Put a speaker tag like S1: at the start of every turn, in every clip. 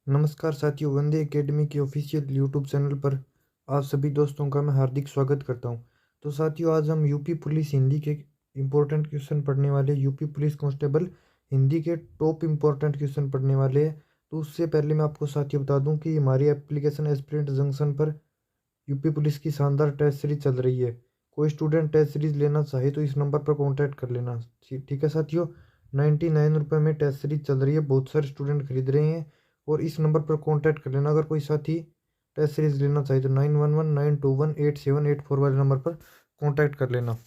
S1: नमस्कार साथियों, वंदे एकेडमी के ऑफिशियल यूट्यूब चैनल पर आप सभी दोस्तों का मैं हार्दिक स्वागत करता हूं। तो साथियों, आज हम यूपी पुलिस हिंदी के इम्पोर्टेंट क्वेश्चन पढ़ने वाले, यूपी पुलिस कांस्टेबल हिंदी के टॉप इम्पोर्टेंट क्वेश्चन पढ़ने वाले हैं। तो उससे पहले मैं आपको साथियों बता दूं कि हमारी एप्लीकेशन एस्पिरेंट जंक्शन पर यूपी पुलिस की शानदार टेस्ट सीरीज चल रही है। कोई स्टूडेंट टेस्ट सीरीज लेना चाहे तो इस नंबर पर कॉन्टैक्ट कर लेना। ठीक है साथियों, 99 रुपये में टेस्ट सीरीज चल रही है, बहुत सारे स्टूडेंट खरीद रहे हैं और इस नंबर पर कॉन्टैक्ट कर लेना। अगर कोई साथी टेस्ट सीरीज लेना चाहे तो 9119218784 वाले नंबर पर कॉन्टैक्ट कर लेना।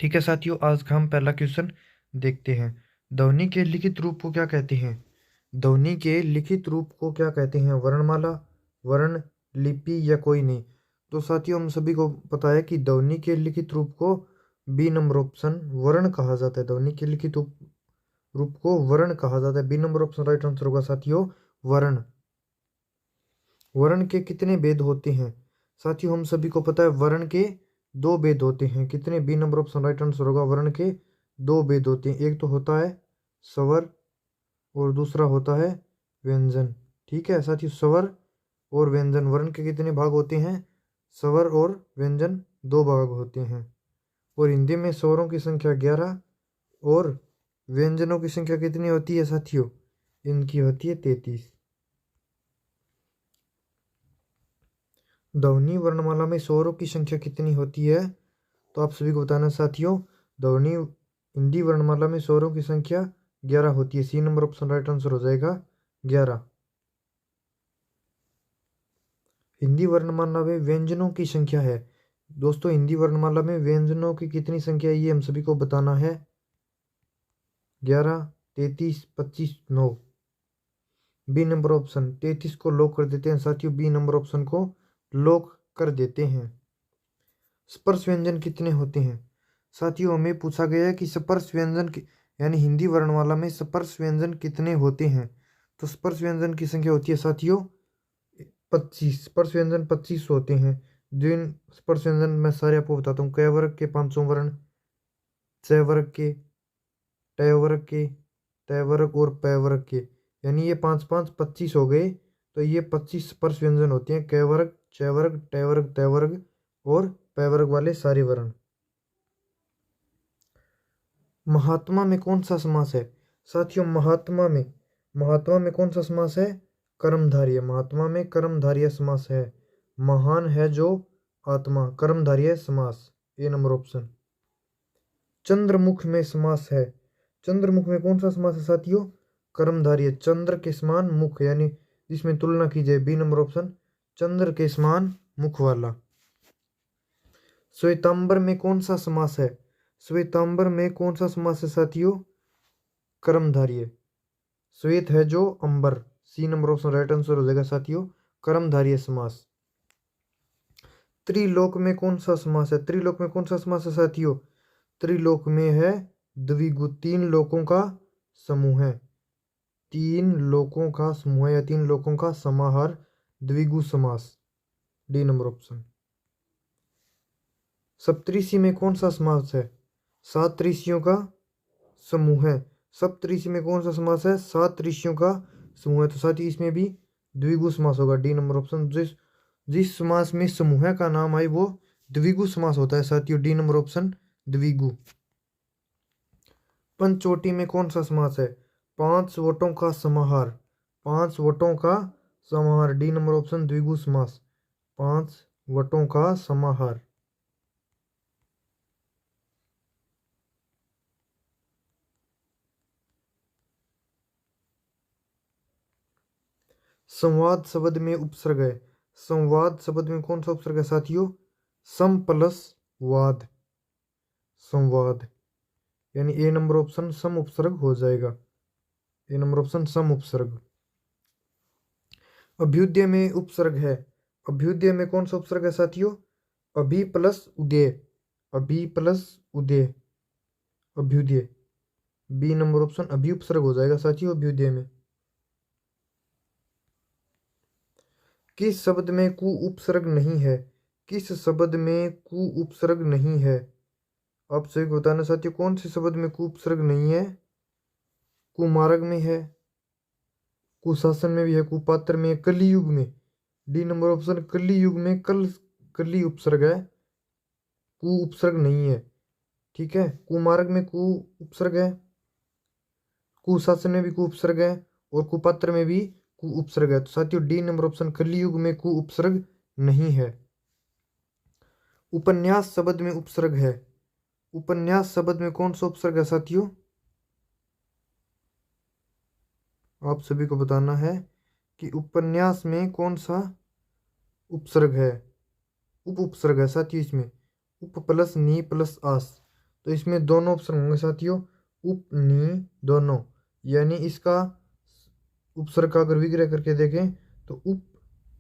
S1: ठीक है साथियों, आज का हम पहला क्वेश्चन देखते हैं। ध्वनि के लिखित रूप को क्या कहते हैं? ध्वनि के लिखित रूप को क्या कहते हैं? वर्णमाला, वर्ण, लिपि या कोई नहीं? तो साथियों, हम सभी को पता है कि ध्वनि के लिखित रूप को बी नंबर ऑप्शन वर्ण कहा जाता है। ध्वनि के लिखित रूप को वर्ण कहा जाता है। B number option right answer होगा साथियों, वर्ण। वर्ण के कितने भेद होते हैं? साथियों, हम सभी को पता है वर्ण के दो भेद होते हैं। कितने? B number option right answer होगा, वर्ण के दो भेद होते हैं। एक तो होता है स्वर और दूसरा होता है व्यंजन। ठीक है साथियों, स्वर और व्यंजन। वर्ण के कितने भाग होते हैं? स्वर और व्यंजन दो भाग होते हैं। और हिंदी में स्वरों की संख्या 11 और व्यंजनों की संख्या कितनी होती है साथियों? इनकी होती है 33। ध्वनि वर्णमाला में स्वरों की संख्या कितनी होती है? तो आप सभी को बताना साथियों, ध्वनि हिंदी वर्णमाला में स्वरों की संख्या 11 होती है। C number option right answer हो जाएगा 11। हिंदी वर्णमाला में व्यंजनों की संख्या है दोस्तों, हिंदी वर्णमाला में व्यंजनों की कितनी संख्या है ये हम सभी को बताना है। 11, 33, 25, 9। बी नंबर ऑप्शन 33 को लॉक कर देते हैं साथियों, बी नंबर ऑप्शन को लॉक कर देते हैं। स्पर्श व्यंजन कितने होते हैं? साथियों, हमें पूछा गया है कि स्पर्श व्यंजन यानी हिंदी वर्णमाला में स्पर्श व्यंजन कितने होते हैं? तो स्पर्श व्यंजन की संख्या होती है साथियों 25। स्पर्श व्यंजन 25 होते हैं। जिन स्पर्श व्यंजन मैं सारे आपको बताता हूँ। क वर्ग के 500 वर्ण, च वर्ग के, ट वर्ग के, त वर्ग और प वर्ग के, यानी ये 5 5 25 हो गए। तो ये 25 स्पर्श व्यंजन होते हैं। क वर्ग, च वर्ग, ट वर्ग, त वर्ग और प वर्ग वाले सारे वर्ण। महात्मा में कौन सा समास है? साथियों, महात्मा में कौन सा समास है? कर्मधारय। महात्मा में कर्मधारय समास है। महान है जो आत्मा, कर्मधारय समास, ए नंबर ऑप्शन। चंद्रमुख में समास है। चंद्रमुख में कौन सा समास है साथियों? कर्मधारय। चंद्र के समान मुख, यानी जिसमें तुलना की जाए, बी नंबर ऑप्शन, चंद्र के समान मुख वाला। श्वेतांबर में कौन सा समास है? श्वेतांबर में कौन सा समास है साथियों? कर्मधारय। श्वेत है जो अंबर, C number option right answer हो जाएगा साथियों, कर्मधारय समास। त्रिलोक में कौन सा समास है? त्रिलोक में कौन सा समास है साथियों? त्रिलोक में है द्विगु। तीन लोकों का समूह है। तीन लोकों का समूह या तीन लोकों का समाहार, द्विगु समास, डी नंबर ऑप्शन। सप्तऋषि में कौन सा समास है? सात ऋषियों का समूह है। सप्तऋषि में कौन सा समास है? सात ऋषियों का समूह है। तो साथ ही इसमें भी द्विगु समास होगा, डी नंबर ऑप्शन। जिस समास में समूह का नाम आए वो द्विगु समास होता है साथियों, डी नंबर ऑप्शन, द्विगु। पंचवटी में कौन सा समास है? पांच वटों का समाहार। पांच वटों का समाहार, डी नंबर ऑप्शन, द्विगु समास। पांच वटों का समाहार। संवाद शब्द में उपसर्ग है। संवाद शब्द में कौन सा उपसर्ग है साथियों? सम प्लस वाद, संवाद, यानी ए नंबर ऑप्शन सम उपसर्ग हो जाएगा। ए नंबर ऑप्शन सम उपसर्ग। अभ्युदय में उपसर्ग है। अभ्युदय में कौन सा उपसर्ग है साथियों? अभि प्लस उदय, अभि प्लस उदय, अभ्युदय, बी नंबर ऑप्शन अभि उपसर्ग हो जाएगा साथियों अभ्युदय में। किस शब्द में कु उपसर्ग नहीं है? किस शब्द में कु उपसर्ग नहीं है? आप सभी को बताना साथियों, कौन से शब्द में कु उपसर्ग नहीं है? कुमार्ग में है, कुशासन में भी है, कुपात्र में है, कलियुग में। डी नंबर ऑप्शन, कलियुग में कली उपसर्ग है, कु उपसर्ग नहीं है। ठीक है, कुमार्ग में कु उपसर्ग है, कुशासन में भी कु उपसर्ग है, और कुपात्र में भी कु उपसर्ग है। तो साथियों डी नंबर ऑप्शन, कलियुग में कु उपसर्ग नहीं है। उपन्यास शब्द में उपसर्ग है। उपन्यास शब्द में कौन सा उपसर्ग है साथियों? आप सभी को बताना है कि उपन्यास में कौन सा उपसर्ग है। उप उपसर्ग है साथियों इसमें, उप प्लस नी प्लस आस। तो इसमें दोनों उपसर्ग होंगे साथियों, उप नी दोनों। यानी इसका उपसर्ग का अगर विग्रह करके देखें तो उप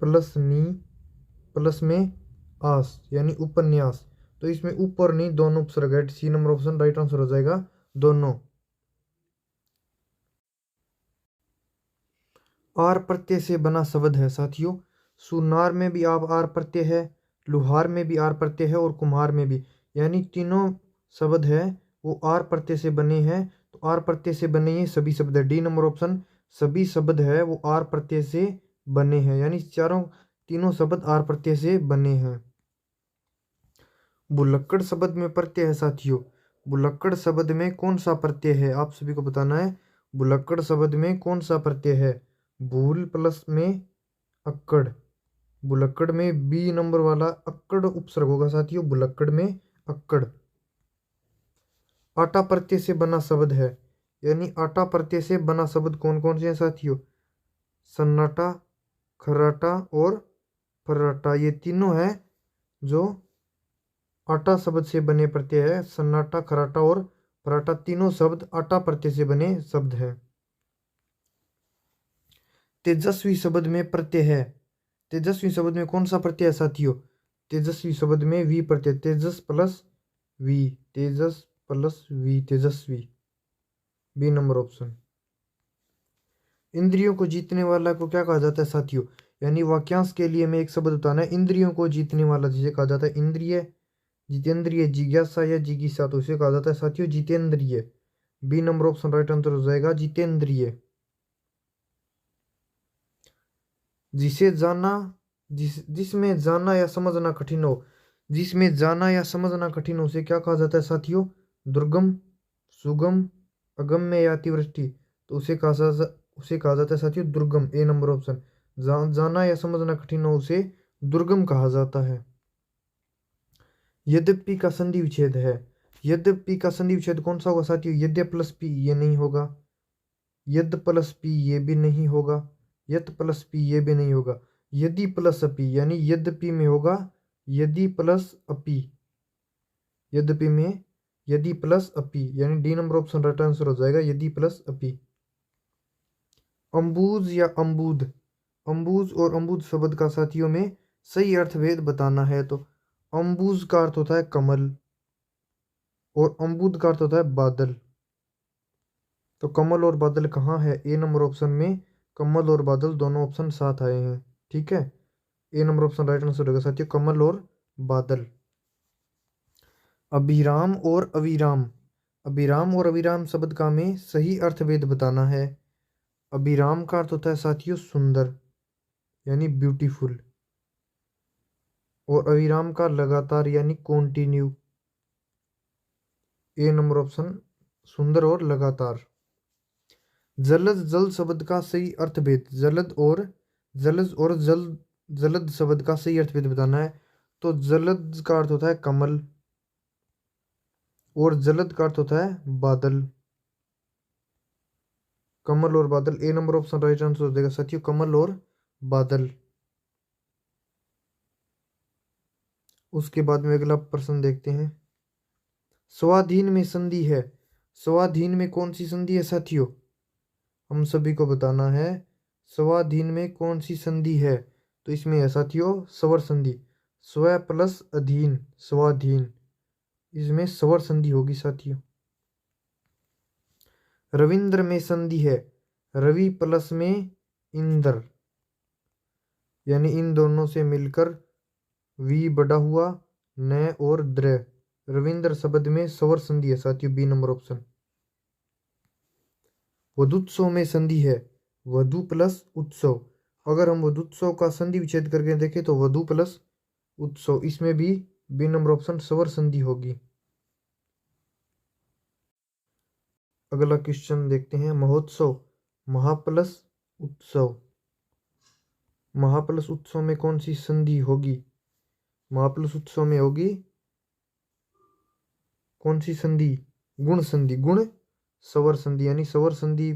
S1: प्लस नी प्लस में आस यानी उपन्यास। तो इसमें उप और नी दोनों उपसर्ग है। C number option right answer हो जाएगा, दोनों। आर प्रत्यय से बना शब्द है साथियों। सुनार में भी आप आर प्रत्यय है, लुहार में भी आर प्रत्यय है, और कुम्हार में भी। यानी तीनों शब्द है वो आर प्रत्यय से बने हैं। तो आर प्रत्यय से बने ये सभी शब्द है। डी नंबर ऑप्शन, सभी शब्द है वो आर प्रत्यय से बने हैं। यानी तीनों शब्द आर प्रत्यय से बने हैं। बुलक्कड़ शब्द में प्रत्यय है साथियों। बुलक्कड़ शब्द में कौन सा प्रत्यय है, आप सभी को बताना है। बुलक्कड़ शब्द में कौन सा प्रत्यय है? भूल प्लस में अक्कड़। बुलक्कड़ में बी नंबर वाला अक्कड़ उपसर्ग होगा साथियों, बुलक्कड़ में अक्कड़। आटा प्रत्यय से बना शब्द है। यानी आटा प्रत्यय से बना शब्द कौन कौन से हैं साथियों? सन्नाटा, खर्राटा और फर्राटा। ये तीनों है जो आटा शब्द से बने प्रत्यय है। सन्नाटा, खर्राटा और फर्राटा तीनों शब्द आटा प्रत्यय से बने शब्द हैं। तेजस्वी शब्द में प्रत्यय है। तेजस्वी शब्द में कौन सा प्रत्यय है साथियों? तेजस्वी शब्द में वी प्रत्यय, तेजस प्लस वी, तेजस प्लस वी, तेजस्वी। B number option. इंद्रियों को जीतने वाला को क्या कहा जाता है साथियों? यानी वाक्यांश के लिए मैं एक शब्द बताना है। इंद्रियों को जीतने वाला जिसे कहा जाता है इंद्रिय, जितेंद्रिय, जिज्ञासा या जिज्ञासा, तो उसे कहा जाता है साथियों जितेंद्रिय। B number option right answer हो जाएगा, जितेंद्रिय। जिसे जाना, जिसमें जाना या समझना कठिन हो, जिसमें जाना या समझना कठिन हो उसे क्या कहा जाता है साथियों? दुर्गम, सुगम, अगम्य या अतिवृष्टि। तो उसे कहा जाता है साथियों दुर्गम। ए नंबर ऑप्शन। जाना या समझना कठिन हो उसे दुर्गम कहा जाता है। यद्यपि का संधि विच्छेद है। यद्यपि का संधि विच्छेद कौन सा होगा साथियों? यद्य प्लस पी ये नहीं होगा, यद प्लस पी ये भी नहीं होगा, यत प्लस पी ये भी नहीं होगा। यदि प्लस अपी यानी यद्यपि में होगा यदि प्लस अपी, यद्यपि में यदि प्लस अपी, यानी D number option right answer हो जाएगा, यदि प्लस अपी। अम्बुज या अम्बुद, अम्बुज और अम्बुद शब्द का साथियों में सही अर्थभेद बताना है। तो अम्बुज का अर्थ होता है कमल और अम्बुद का अर्थ होता है बादल। तो कमल और बादल कहाँ है? ए नंबर ऑप्शन में कमल और बादल दोनों ऑप्शन साथ आए हैं। ठीक है, ए नंबर ऑप्शन राइट आंसर होगा साथियों, कमल और बादल। अभिराम और अविराम, अभिराम और अविराम शब्द का में सही अर्थभेद बताना है। अभिराम का अर्थ होता है साथियों सुंदर यानी ब्यूटीफुल, और अविराम का लगातार यानी कॉन्टिन्यू। ए नंबर ऑप्शन, सुंदर और लगातार। जलद, जल शब्द का सही अर्थभेद, जलद और जलद शब्द का सही अर्थभेद बताना है। तो जलद का अर्थ होता है कमल और जलद का अर्थ होता है बादल। कमल और बादल, ए नंबर ऑप्शन राइट आंसर हो जाएगा साथियों, कमल और बादल। उसके बाद में अगला प्रश्न देखते हैं। स्वाधीन में संधि है। स्वाधीन में कौन सी संधि है साथियों? हम सभी को बताना है स्वाधीन में कौन सी संधि है। तो इसमें है साथियों स्वर संधि, स्व प्लस अधीन, स्वाधीन, इसमें स्वर संधि होगी साथियों। रविंद्र में संधि है, रवि प्लस में इंद्र, यानी इन दोनों से मिलकर वी बड़ा हुआ न और द्र। रविंद्र शब्द में स्वर संधि है साथियों, बी नंबर ऑप्शन। वधुत्सव में संधि है। वधु प्लस उत्सव। अगर हम वधुत्सव का संधि विच्छेद करके देखें तो वधु प्लस उत्सव, इसमें भी बी नंबर ऑप्शन स्वर संधि होगी। अगला क्वेश्चन देखते हैं, महोत्सव महा प्लस उत्सव। महा प्लस उत्सव में कौन सी संधि होगी? महा प्लस उत्सव में होगी कौन सी संधि? गुण संधि, गुण स्वर संधि, यानी स्वर संधि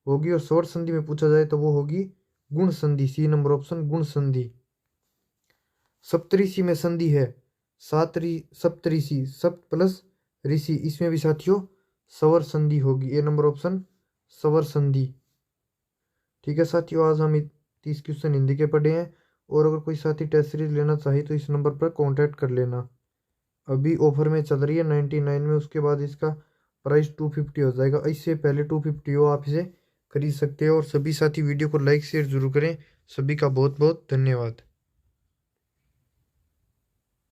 S1: होगी। और स्वर संधि में पूछा जाए तो वो होगी गुण संधि, सी नंबर ऑप्शन गुण संधि। सप्तऋषि में संधि है सप्तऋषि, सप्त प्लस ऋषि, इसमें भी साथियों स्वर संधि होगी, ए नंबर ऑप्शन स्वर संधि। ठीक है साथियों, आज हम 30 क्वेश्चन हिंदी के पढ़े हैं। और अगर कोई साथी टेस्ट सीरीज लेना चाहे तो इस नंबर पर कांटेक्ट कर लेना। अभी ऑफर में चल रही है 99 में, उसके बाद इसका प्राइस 250 हो जाएगा। इससे पहले 250 हो आप इसे खरीद सकते हो। और सभी साथी वीडियो को लाइक शेयर जरूर करें। सभी का बहुत बहुत धन्यवाद।